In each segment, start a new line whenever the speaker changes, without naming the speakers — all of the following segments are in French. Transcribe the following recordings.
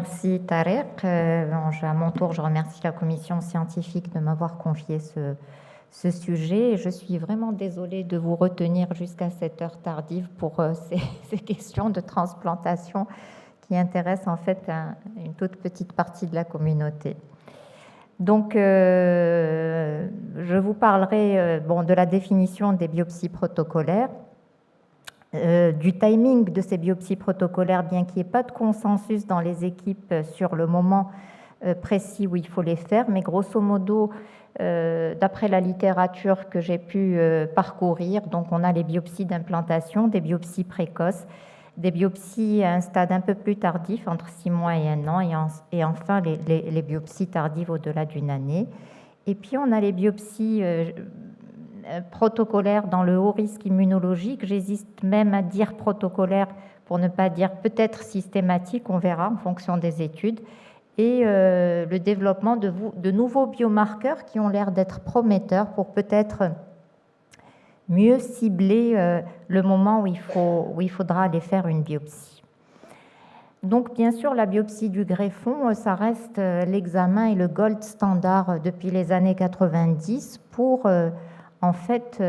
Merci Tarek. À mon tour, je remercie la commission scientifique de m'avoir confié ce sujet. Je suis vraiment désolée de vous retenir jusqu'à cette heure tardive pour ces questions de transplantation qui intéressent en fait une toute petite partie de la communauté. Donc, je vous parlerai de la définition des biopsies protocolaires, du timing de ces biopsies protocolaires, bien qu'il n'y ait pas de consensus dans les équipes sur le moment précis où il faut les faire, mais grosso modo, d'après la littérature que j'ai pu parcourir, donc on a les biopsies d'implantation, des biopsies précoces, des biopsies à un stade un peu plus tardif, entre 6 mois et 1 an, et enfin les biopsies tardives au-delà d'une année. Et puis on a les biopsies protocolaires dans le haut risque immunologique. J'hésite même à dire protocolaire pour ne pas dire peut-être systématique, on verra en fonction des études, et le développement de nouveaux biomarqueurs qui ont l'air d'être prometteurs pour peut-être mieux cibler le moment où il faudra aller faire une biopsie. Donc bien sûr, la biopsie du greffon, ça reste l'examen et le gold standard depuis les années 90 pour en fait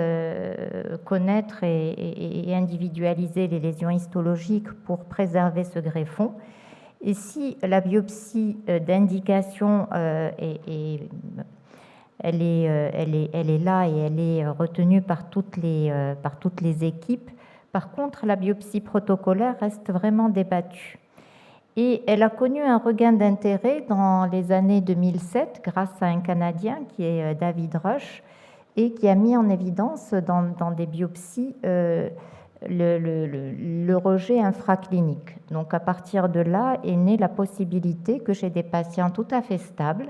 connaître et individualiser les lésions histologiques pour préserver ce greffon. Et si la biopsie d'indication elle est là et elle est retenue par toutes les équipes, par contre, la biopsie protocolaire reste vraiment débattue. Et elle a connu un regain d'intérêt dans les années 2007 grâce à un Canadien qui est David Rush et qui a mis en évidence dans des biopsies le rejet infraclinique. Donc à partir de là est née la possibilité que chez des patients tout à fait stables,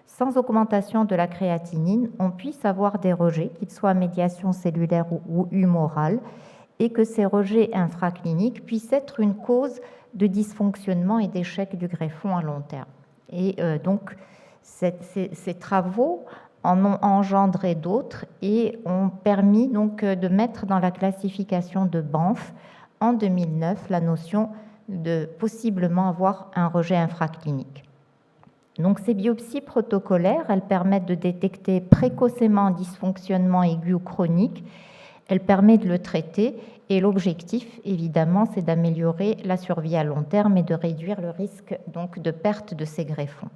sans augmentation de la créatinine, on puisse avoir des rejets, qu'ils soient à médiation cellulaire ou humorale, et que ces rejets infracliniques puissent être une cause de dysfonctionnement et d'échec du greffon à long terme. Et donc ces travaux en ont engendré d'autres et ont permis donc de mettre dans la classification de Banff en 2009 la notion de possiblement avoir un rejet infraclinique. Donc ces biopsies protocolaires, elles permettent de détecter précocement un dysfonctionnement aigu ou chronique, elles permettent de le traiter et l'objectif évidemment c'est d'améliorer la survie à long terme et de réduire le risque donc de perte de ces greffons.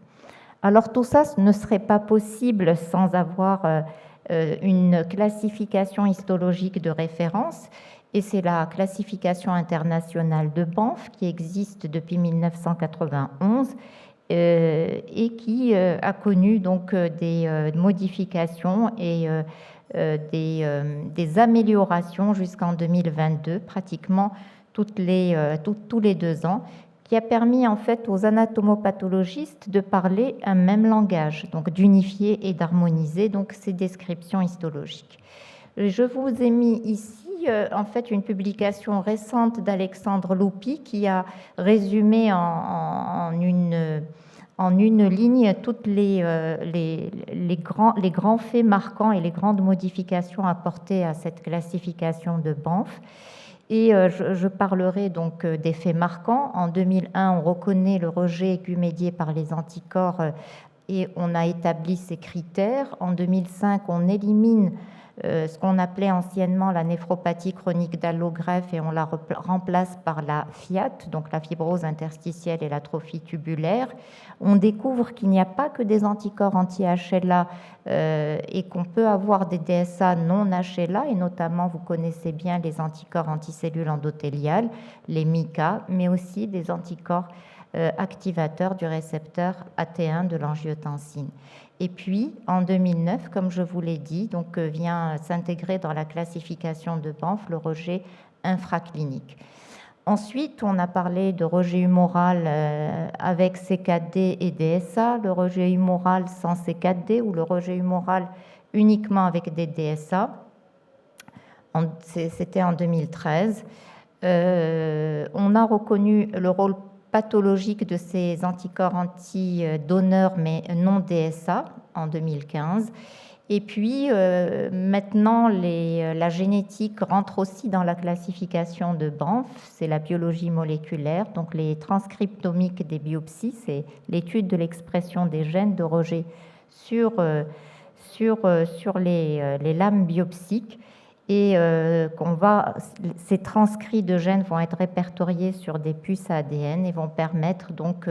Alors tout ça ne serait pas possible sans avoir une classification histologique de référence et c'est la classification internationale de Banff qui existe depuis 1991 et qui a connu donc des modifications et des améliorations jusqu'en 2022, pratiquement tous les 2 ans, qui a permis en fait aux anatomopathologistes de parler un même langage, donc d'unifier et d'harmoniser donc ces descriptions histologiques. Je vous ai mis ici en fait une publication récente d'Alexandre Loupy qui a résumé en une ligne toutes les grands faits marquants et les grandes modifications apportées à cette classification de Banff. Et je parlerai donc des faits marquants. En 2001, on reconnaît le rejet aigu médié par les anticorps et on a établi ces critères. En 2005, on élimine ce qu'on appelait anciennement la néphropathie chronique d'allogreffe et on la remplace par la FIAT, donc la fibrose interstitielle et l'atrophie tubulaire. On découvre qu'il n'y a pas que des anticorps anti-HLA et qu'on peut avoir des DSA non HLA, et notamment, vous connaissez bien les anticorps anticellules endothéliales, les MICA, mais aussi des anticorps activateurs du récepteur AT1 de l'angiotensine. Et puis, en 2009, comme je vous l'ai dit, donc vient s'intégrer dans la classification de Banff le rejet infraclinique. Ensuite, on a parlé de rejet humoral avec C4D et DSA, le rejet humoral sans C4D ou le rejet humoral uniquement avec des DSA. C'était en 2013. On a reconnu le rôle pathologique de ces anticorps anti-donneurs mais non DSA en 2015. Et puis, maintenant, la génétique rentre aussi dans la classification de Banff, c'est la biologie moléculaire. Donc, les transcriptomiques des biopsies, c'est l'étude de l'expression des gènes de rejet sur les lames biopsiques. Et ces transcrits de gènes vont être répertoriés sur des puces ADN et vont permettre donc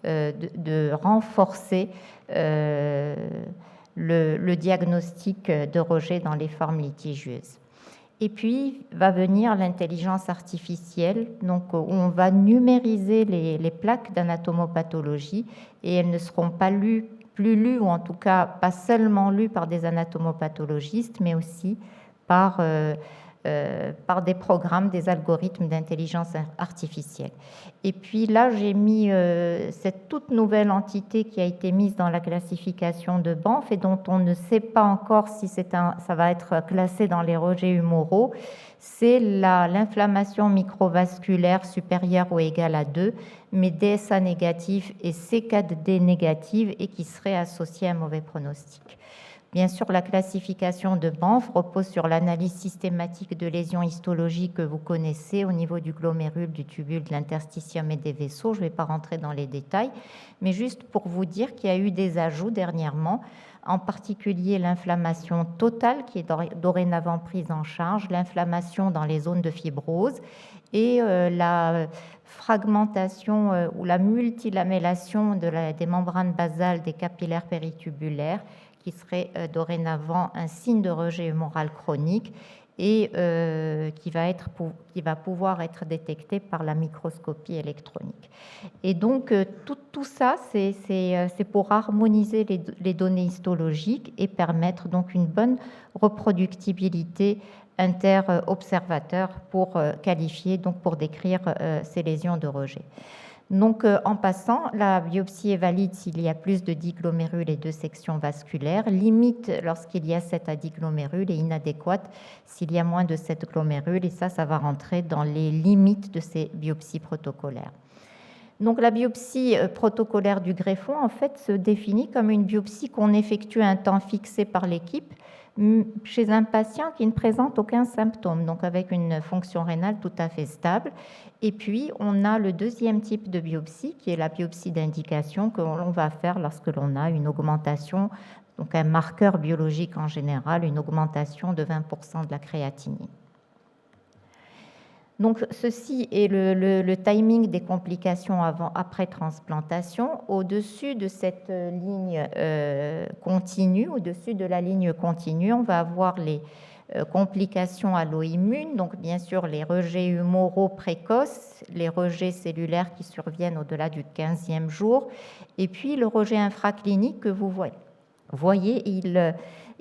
de renforcer le diagnostic de rejet dans les formes litigieuses. Et puis va venir l'intelligence artificielle, donc où on va numériser les plaques d'anatomopathologie et elles ne seront pas plus lues, ou en tout cas pas seulement lues par des anatomopathologistes, mais aussi par des programmes, des algorithmes d'intelligence artificielle. Et puis là, j'ai mis cette toute nouvelle entité qui a été mise dans la classification de Banff et dont on ne sait pas encore si ça va être classé dans les rejets humoraux. C'est l'inflammation microvasculaire supérieure ou égale à 2, mais DSA négative et C4D négative et qui serait associée à un mauvais pronostic. Bien sûr, la classification de Banff repose sur l'analyse systématique de lésions histologiques que vous connaissez au niveau du glomérule, du tubule, de l'interstitium et des vaisseaux. Je ne vais pas rentrer dans les détails, mais juste pour vous dire qu'il y a eu des ajouts dernièrement, en particulier l'inflammation totale qui est dorénavant prise en charge, l'inflammation dans les zones de fibrose et la fragmentation ou la multilamellation des membranes basales des capillaires péritubulaires, qui serait dorénavant un signe de rejet humoral chronique et qui va pouvoir être détecté par la microscopie électronique. Et donc, tout ça, c'est pour harmoniser les données histologiques et permettre donc une bonne reproductibilité inter-observateur pour qualifier, donc pour décrire ces lésions de rejet. Donc, en passant, la biopsie est valide s'il y a plus de 10 glomérules et 2 sections vasculaires, limite lorsqu'il y a 7 à 10 glomérules et inadéquate s'il y a moins de 7 glomérules, et ça va rentrer dans les limites de ces biopsies protocolaires. Donc, la biopsie protocolaire du greffon, en fait, se définit comme une biopsie qu'on effectue à un temps fixé par l'équipe chez un patient qui ne présente aucun symptôme, donc avec une fonction rénale tout à fait stable. Et puis, on a le deuxième type de biopsie, qui est la biopsie d'indication que l'on va faire lorsque l'on a une augmentation, donc un marqueur biologique en général, une augmentation de 20% de la créatinine. Donc, ceci est le timing des complications après transplantation. Au-dessus de cette ligne continue, au-dessus de la ligne continue, on va avoir les complications allo-immunes, donc bien sûr les rejets humoraux précoces, les rejets cellulaires qui surviennent au-delà du 15e jour, et puis le rejet infraclinique que vous voyez,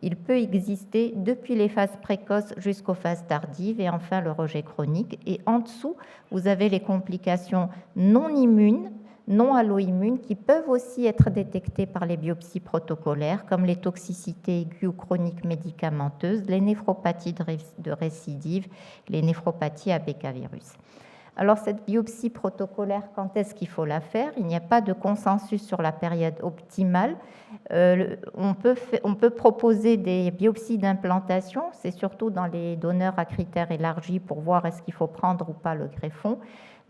il peut exister depuis les phases précoces jusqu'aux phases tardives, et enfin le rejet chronique. Et en dessous, vous avez les complications non immunes, non allo-immunes, qui peuvent aussi être détectées par les biopsies protocolaires, comme les toxicités aiguës ou chroniques médicamenteuses, les néphropathies de récidive, les néphropathies à bécavirus. Alors, cette biopsie protocolaire, quand est-ce qu'il faut la faire? Il n'y a pas de consensus sur la période optimale. On peut proposer des biopsies d'implantation, c'est surtout dans les donneurs à critères élargis pour voir est-ce qu'il faut prendre ou pas le greffon.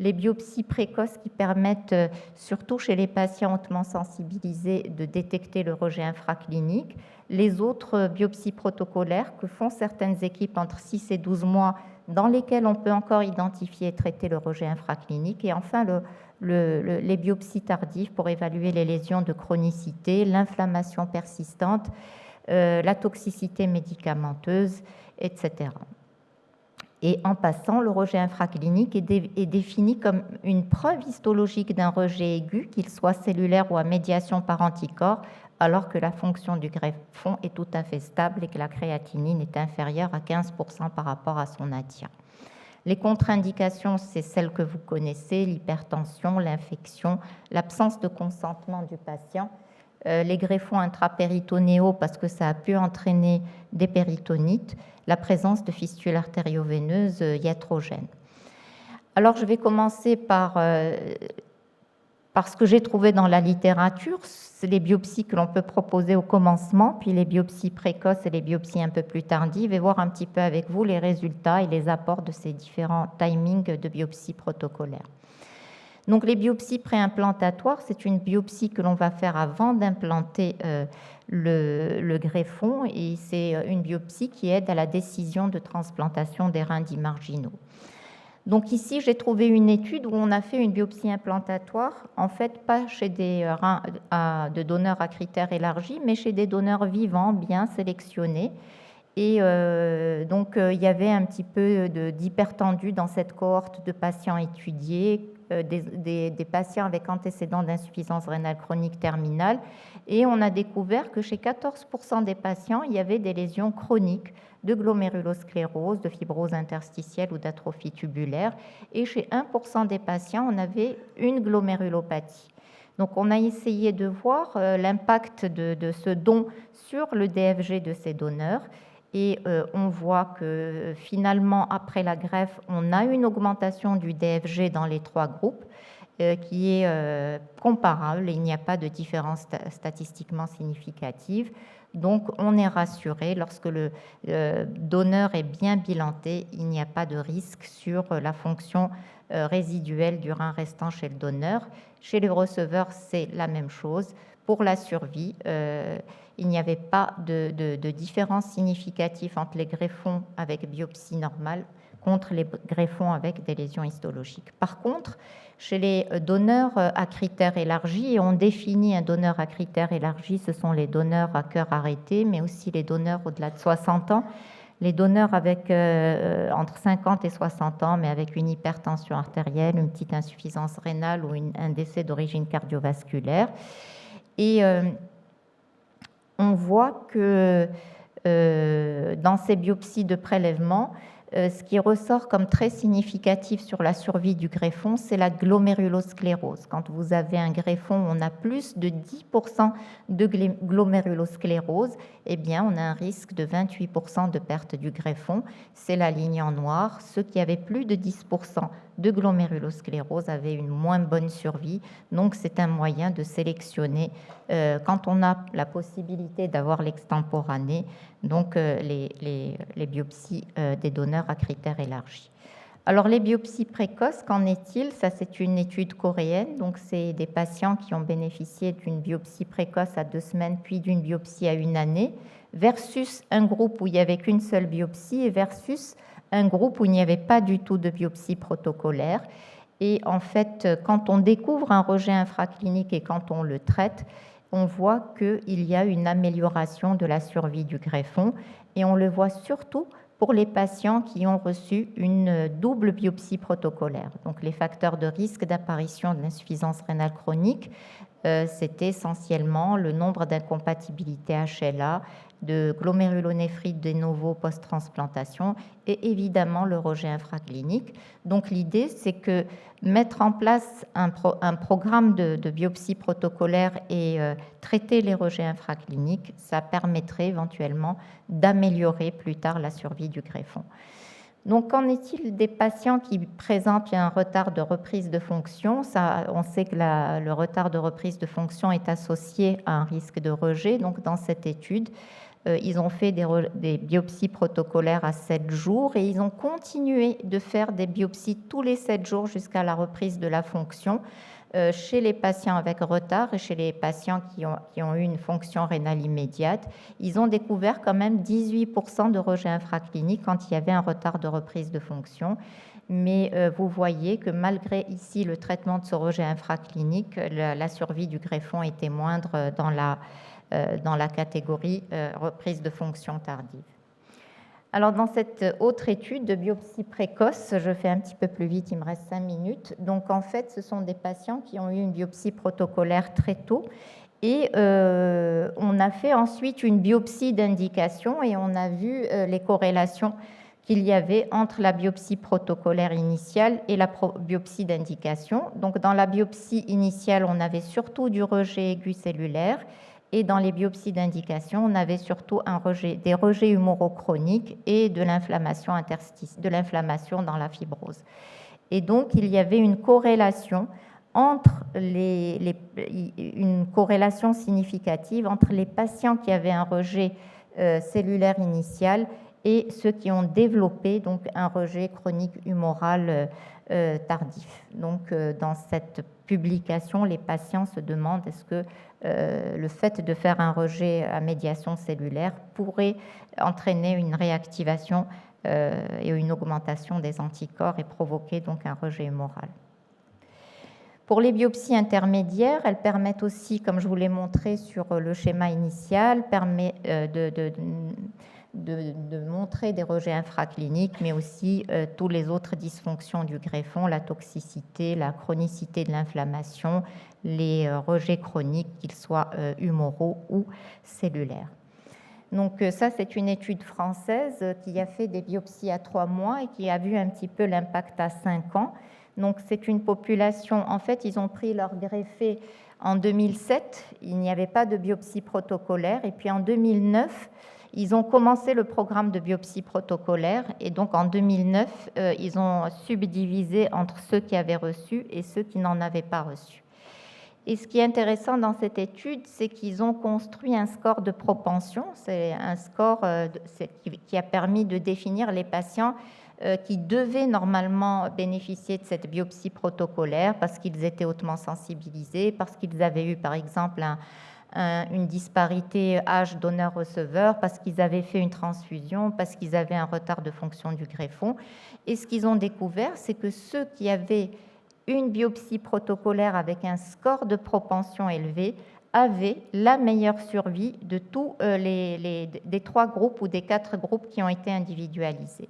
Les biopsies précoces qui permettent, surtout chez les patients hautement sensibilisés, de détecter le rejet infraclinique. Les autres biopsies protocolaires que font certaines équipes entre 6 et 12 mois, dans lesquelles on peut encore identifier et traiter le rejet infraclinique. Et enfin, les biopsies tardives pour évaluer les lésions de chronicité, l'inflammation persistante, la toxicité médicamenteuse, etc. Et en passant, le rejet infraclinique est défini comme une preuve histologique d'un rejet aigu, qu'il soit cellulaire ou à médiation par anticorps, alors que la fonction du greffon est tout à fait stable et que la créatinine est inférieure à 15% par rapport à son ATIA. Les contre-indications, c'est celles que vous connaissez, l'hypertension, l'infection, l'absence de consentement du patient, les greffons intrapéritonéaux parce que ça a pu entraîner des péritonites, la présence de fistules artério-veineuses iatrogènes. Alors, je vais commencer par parce que j'ai trouvé dans la littérature les biopsies que l'on peut proposer au commencement, puis les biopsies précoces et les biopsies un peu plus tardives, et voir un petit peu avec vous les résultats et les apports de ces différents timings de biopsies protocolaires. Donc les biopsies préimplantatoires, c'est une biopsie que l'on va faire avant d'implanter le greffon, et c'est une biopsie qui aide à la décision de transplantation des reins dits marginaux. Donc ici, j'ai trouvé une étude où on a fait une biopsie implantatoire, en fait pas chez des reins de donneurs à critères élargis, mais chez des donneurs vivants bien sélectionnés. Et donc il y avait un petit peu d'hypertendus dans cette cohorte de patients étudiés, des patients avec antécédents d'insuffisance rénale chronique terminale. Et on a découvert que chez 14% des patients, il y avait des lésions chroniques de glomérulosclérose, de fibrose interstitielle ou d'atrophie tubulaire. Et chez 1% des patients, on avait une glomérulopathie. Donc on a essayé de voir l'impact de ce don sur le DFG de ces donneurs. Et on voit que finalement, après la greffe, on a une augmentation du DFG dans les 3 groupes qui est comparable. Il n'y a pas de différence statistiquement significative. Donc, on est rassuré. Lorsque le donneur est bien bilanté, il n'y a pas de risque sur la fonction résiduelle du rein restant chez le donneur. Chez le receveur, c'est la même chose. Pour la survie, il n'y avait pas de différence significative entre les greffons avec biopsie normale contre les greffons avec des lésions histologiques. Par contre, chez les donneurs à critères élargis, et on définit un donneur à critères élargis, ce sont les donneurs à cœur arrêté, mais aussi les donneurs au-delà de 60 ans, les donneurs avec entre 50 et 60 ans, mais avec une hypertension artérielle, une petite insuffisance rénale ou un décès d'origine cardiovasculaire. Et on voit que dans ces biopsies de prélèvement, ce qui ressort comme très significatif sur la survie du greffon, c'est la glomérulosclérose. Quand vous avez un greffon, on a plus de 10% de glomérulosclérose, eh bien, on a un risque de 28% de perte du greffon. C'est la ligne en noir. Ceux qui avaient plus de 10% de glomérulosclérose avaient une moins bonne survie. Donc, c'est un moyen de sélectionner, quand on a la possibilité d'avoir l'extemporané, donc les biopsies des donneurs à critères élargis. Alors les biopsies précoces, qu'en est-il? Ça, c'est une étude coréenne, donc c'est des patients qui ont bénéficié d'une biopsie précoce à 2 semaines, puis d'une biopsie à 1 année, versus un groupe où il n'y avait qu'une seule biopsie et versus un groupe où il n'y avait pas du tout de biopsie protocolaire. Et en fait, quand on découvre un rejet infraclinique et quand on le traite, on voit qu'il y a une amélioration de la survie du greffon, et on le voit surtout pour les patients qui ont reçu une double biopsie protocolaire. Donc les facteurs de risque d'apparition de l'insuffisance rénale chronique, c'était essentiellement le nombre d'incompatibilités HLA, de glomérulonéphrite de novo post-transplantation et évidemment le rejet infraclinique. Donc l'idée, c'est que mettre en place un programme de biopsie protocolaire et traiter les rejets infracliniques, ça permettrait éventuellement d'améliorer plus tard la survie du greffon. Donc, qu'en est-il des patients qui présentent un retard de reprise de fonction? On sait que le retard de reprise de fonction est associé à un risque de rejet. Donc, dans cette étude, ils ont fait des biopsies protocolaires à 7 jours et ils ont continué de faire des biopsies tous les 7 jours jusqu'à la reprise de la fonction chez les patients avec retard et chez les patients qui ont eu une fonction rénale immédiate. Ils ont découvert quand même 18% de rejet infraclinique quand il y avait un retard de reprise de fonction. Mais vous voyez que malgré ici le traitement de ce rejet infraclinique, la survie du greffon était moindre dans la catégorie reprise de fonction tardive. Alors, dans cette autre étude de biopsie précoce, je fais un petit peu plus vite, il me reste 5 minutes. Donc, en fait, ce sont des patients qui ont eu une biopsie protocolaire très tôt. Et on a fait ensuite une biopsie d'indication et on a vu les corrélations qu'il y avait entre la biopsie protocolaire initiale et la biopsie d'indication. Donc, dans la biopsie initiale, on avait surtout du rejet aigu cellulaire. Et dans les biopsies d'indication, on avait surtout des rejets humoraux chroniques et de l'inflammation dans la fibrose. Et donc, il y avait une corrélation entre une corrélation significative entre les patients qui avaient un rejet cellulaire initial et ceux qui ont développé donc un rejet chronique humoral tardif. Donc, dans cette publication, les patients se demandent est-ce que le fait de faire un rejet à médiation cellulaire pourrait entraîner une réactivation et une augmentation des anticorps et provoquer donc un rejet humoral. Pour les biopsies intermédiaires, elles permettent aussi, comme je vous l'ai montré sur le schéma initial, de montrer des rejets infracliniques, mais aussi tous les autres dysfonctions du greffon, la toxicité, la chronicité de l'inflammation, les rejets chroniques, qu'ils soient humoraux ou cellulaires. Donc ça, c'est une étude française qui a fait des biopsies à 3 mois et qui a vu un petit peu l'impact à 5 ans. Donc c'est une population, en fait, ils ont pris leur greffé en 2007, il n'y avait pas de biopsie protocolaire, et puis en 2009, ils ont commencé le programme de biopsie protocolaire, et donc en 2009, ils ont subdivisé entre ceux qui avaient reçu et ceux qui n'en avaient pas reçu. Et ce qui est intéressant dans cette étude, c'est qu'ils ont construit un score de propension, c'est un score qui a permis de définir les patients qui devaient normalement bénéficier de cette biopsie protocolaire parce qu'ils étaient hautement sensibilisés, parce qu'ils avaient eu par exemple une disparité âge donneur-receveur, parce qu'ils avaient fait une transfusion, parce qu'ils avaient un retard de fonction du greffon. Et ce qu'ils ont découvert, c'est que ceux qui avaient une biopsie protocolaire avec un score de propension élevé avaient la meilleure survie de tous des 3 groupes ou des 4 groupes qui ont été individualisés.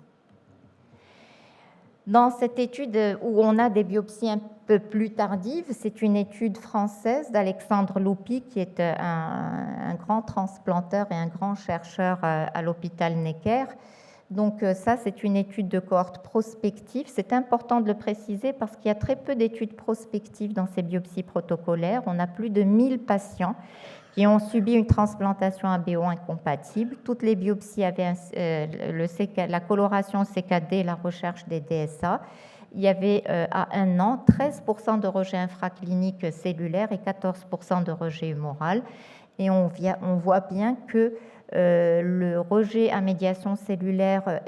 Dans cette étude où on a des biopsies un peu plus tardives, c'est une étude française d'Alexandre Loupy, qui est un grand transplanteur et un grand chercheur à l'hôpital Necker. Donc ça, c'est une étude de cohorte prospective. C'est important de le préciser parce qu'il y a très peu d'études prospectives dans ces biopsies protocolaires. On a plus de 1000 patients qui ont subi une transplantation ABO incompatible. Toutes les biopsies avaient la coloration CKD et la recherche des DSA. Il y avait à 1 an 13% de rejet infraclinique cellulaire et 14% de rejet humoral. Et on voit bien que le rejet à médiation cellulaire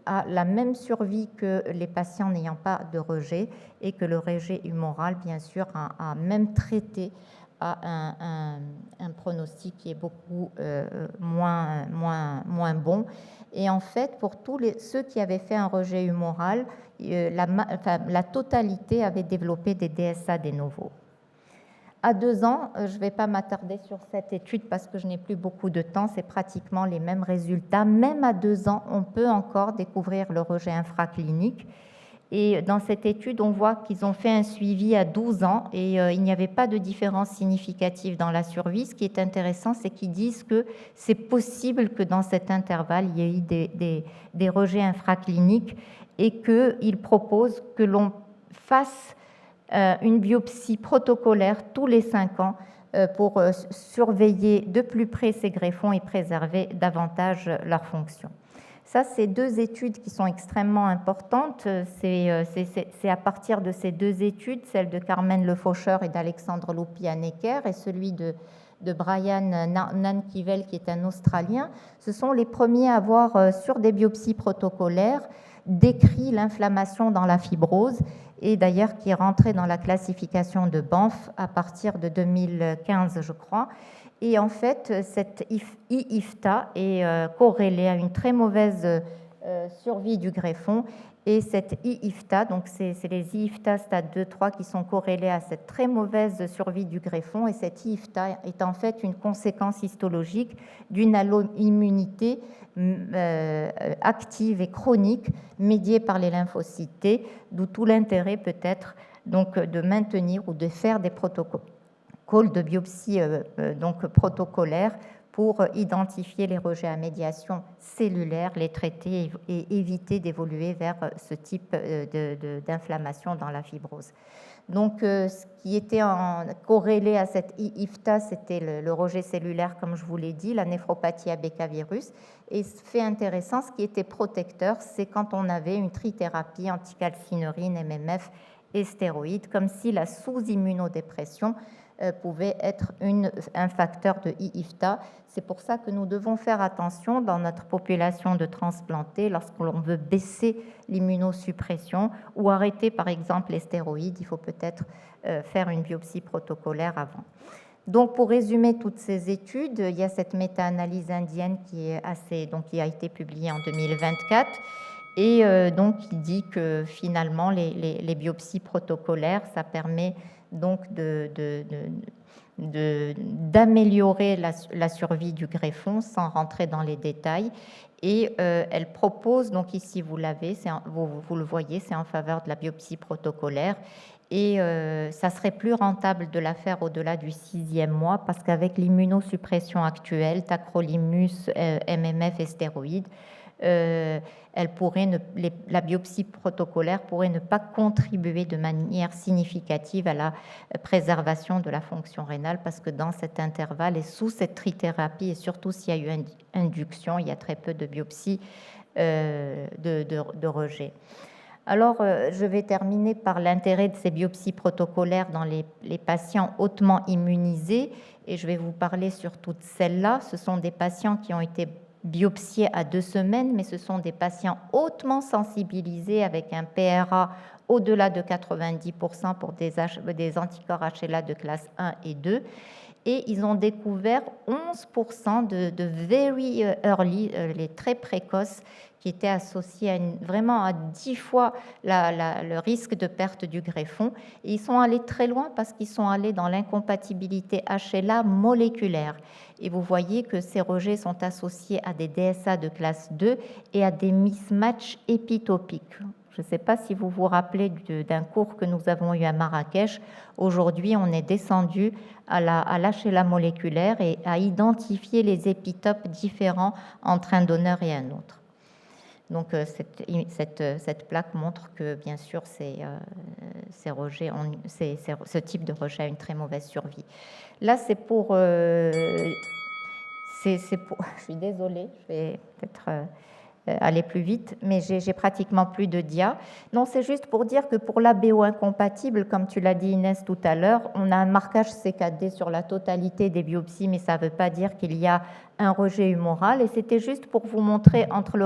a la même survie que les patients n'ayant pas de rejet et que le rejet humoral, bien sûr, a même traité à un pronostic qui est beaucoup moins bon. Et en fait, pour ceux qui avaient fait un rejet humoral, la totalité avait développé des DSA de novo. À 2 ans, je ne vais pas m'attarder sur cette étude parce que je n'ai plus beaucoup de temps, c'est pratiquement les mêmes résultats. Même à 2 ans, on peut encore découvrir le rejet infraclinique. Et dans cette étude, on voit qu'ils ont fait un suivi à 12 ans et il n'y avait pas de différence significative dans la survie. Ce qui est intéressant, c'est qu'ils disent que c'est possible que dans cet intervalle, il y ait eu des rejets infracliniques et qu'ils proposent que l'on fasse une biopsie protocolaire tous les 5 ans pour surveiller de plus près ces greffons et préserver davantage leur fonction. Ça, c'est 2 études qui sont extrêmement importantes. C'est à partir de ces 2 études, celle de Carmen Lefaucheur et d'Alexandre Loupy à Necker et celui de Brian Nankivel, qui est un Australien. Ce sont les premiers à avoir, sur des biopsies protocolaires, décrit l'inflammation dans la fibrose et d'ailleurs qui est rentré dans la classification de Banff à partir de 2015, je crois. Et en fait, cette IIFTA est corrélée à une très mauvaise survie du greffon. Et cette IIFTA, donc c'est les IIFTA stade 2-3 qui sont corrélés à cette très mauvaise survie du greffon. Et cette IIFTA est en fait une conséquence histologique d'une alloimmunité active et chronique médiée par les lymphocytes T, d'où tout l'intérêt peut-être donc de maintenir ou de faire des protocoles de biopsie donc protocolaire pour identifier les rejets à médiation cellulaire, les traiter et éviter d'évoluer vers ce type d'inflammation dans la fibrose. Donc, ce qui était corrélé à cette IIFTA, c'était le rejet cellulaire, comme je vous l'ai dit, la néphropathie à bécavirus. Et ce fait intéressant, ce qui était protecteur, c'est quand on avait une trithérapie, anticalcineurine, MMF et stéroïdes, comme si la sous-immunodépression pouvait être un facteur de IIFTA. C'est pour ça que nous devons faire attention dans notre population de transplantés lorsque l'on veut baisser l'immunosuppression ou arrêter par exemple les stéroïdes. Il faut peut-être faire une biopsie protocolaire avant. Donc, pour résumer toutes ces études, il y a cette méta-analyse indienne qui a été publiée en 2024 et donc qui dit que finalement les biopsies protocolaires, ça permet donc d'améliorer la survie du greffon sans rentrer dans les détails. Et elle propose, donc ici vous l'avez, vous le voyez, c'est en faveur de la biopsie protocolaire. Et ça serait plus rentable de la faire au-delà du 6e mois parce qu'avec l'immunosuppression actuelle, tacrolimus, MMF et stéroïdes, la biopsie protocolaire pourrait ne pas contribuer de manière significative à la préservation de la fonction rénale parce que dans cet intervalle et sous cette trithérapie, et surtout s'il y a eu induction, il y a très peu de biopsies de rejet. Alors, je vais terminer par l'intérêt de ces biopsies protocolaires dans les patients hautement immunisés et je vais vous parler sur toutes celles-là. Ce sont des patients qui ont été biopsiés à 2 semaines, mais ce sont des patients hautement sensibilisés avec un PRA au-delà de 90% pour des anticorps HLA de classe 1 et 2. Et ils ont découvert 11% de very early, les très précoces, qui étaient associés vraiment à 10 fois le risque de perte du greffon. Et ils sont allés très loin parce qu'ils sont allés dans l'incompatibilité HLA moléculaire. Et vous voyez que ces rejets sont associés à des DSA de classe 2 et à des mismatchs épitopiques. Je ne sais pas si vous vous rappelez d'un cours que nous avons eu à Marrakech. Aujourd'hui, on est descendu à l'HLA moléculaire et à identifier les épitopes différents entre un donneur et un autre. Donc, cette plaque montre que, bien sûr, ce type de rejet a une très mauvaise survie. Là, c'est pour... je suis désolée, je vais peut-être... aller plus vite, mais j'ai pratiquement plus de dia. Non, c'est juste pour dire que pour l'ABO incompatible, comme tu l'as dit Inès tout à l'heure, on a un marquage C4D sur la totalité des biopsies, mais ça ne veut pas dire qu'il y a un rejet humoral. Et c'était juste pour vous montrer entre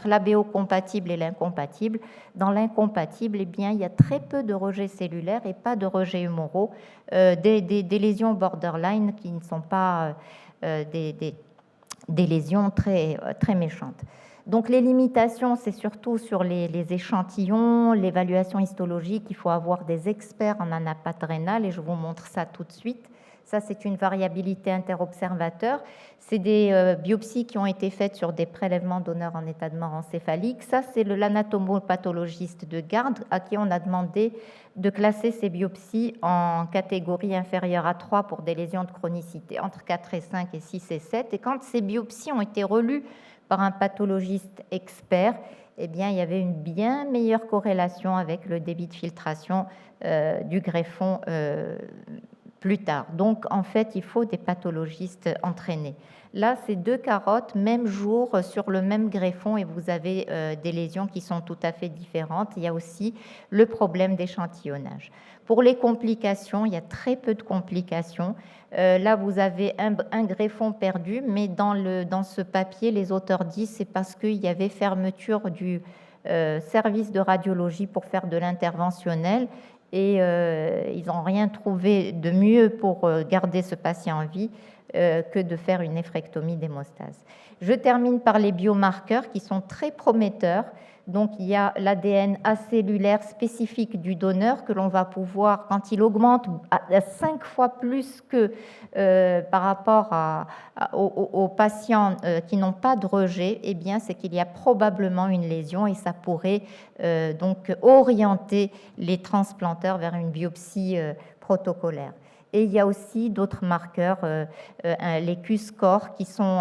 l'ABO compatible et l'incompatible. Dans l'incompatible, eh bien, il y a très peu de rejets cellulaires et pas de rejets humoraux, des lésions borderline qui ne sont pas des lésions très, très méchantes. Donc les limitations, c'est surtout sur les échantillons, l'évaluation histologique. Il faut avoir des experts en anapathie rénale et je vous montre ça tout de suite. Ça, c'est une variabilité interobservateur. C'est des biopsies qui ont été faites sur des prélèvements donneurs en état de mort encéphalique. Ça, c'est l'anatomopathologiste de garde à qui on a demandé de classer ces biopsies en catégorie inférieure à 3 pour des lésions de chronicité entre 4 et 5 et 6 et 7. Et quand ces biopsies ont été relues par un pathologiste expert, eh bien, il y avait une bien meilleure corrélation avec le débit de filtration du greffon plus tard. Donc, en fait, il faut des pathologistes entraînés. Là, c'est 2 carottes, même jour, sur le même greffon, et vous avez des lésions qui sont tout à fait différentes. Il y a aussi le problème d'échantillonnage. Pour les complications, il y a très peu de complications. Là, vous avez un greffon perdu, mais dans ce papier, les auteurs disent c'est parce qu'il y avait fermeture du service de radiologie pour faire de l'interventionnel et ils n'ont rien trouvé de mieux pour garder ce patient en vie que de faire une néphrectomie d'hémostase. Je termine par les biomarqueurs qui sont très prometteurs. Donc, il y a l'ADN acellulaire spécifique du donneur que l'on va pouvoir, quand il augmente à 5 fois plus que par rapport aux patients qui n'ont pas de rejet, eh bien, c'est qu'il y a probablement une lésion et ça pourrait donc orienter les transplanteurs vers une biopsie protocolaire. Et il y a aussi d'autres marqueurs, les Q-scores, qui sont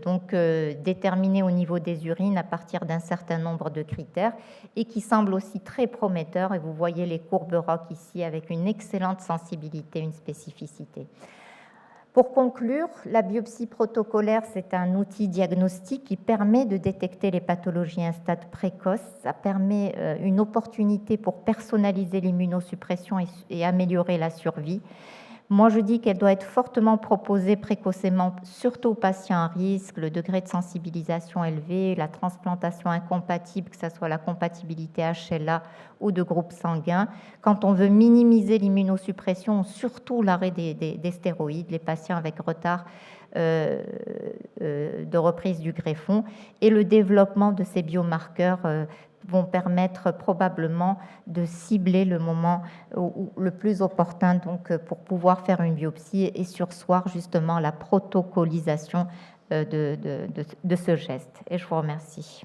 donc déterminés au niveau des urines à partir d'un certain nombre de critères et qui semblent aussi très prometteurs. Et vous voyez les courbes ROC ici avec une excellente sensibilité, une spécificité. Pour conclure, la biopsie protocolaire, c'est un outil diagnostique qui permet de détecter les pathologies à un stade précoce. Ça permet une opportunité pour personnaliser l'immunosuppression et améliorer la survie. Moi, je dis qu'elle doit être fortement proposée précocement, surtout aux patients à risque, le degré de sensibilisation élevé, la transplantation incompatible, que ce soit la compatibilité HLA ou de groupe sanguin. Quand on veut minimiser l'immunosuppression, surtout l'arrêt des stéroïdes, les patients avec retard de reprise du greffon, et le développement de ces biomarqueurs vont permettre probablement de cibler le moment le plus opportun donc, pour pouvoir faire une biopsie et surseoir justement la protocolisation de ce geste. Et je vous remercie.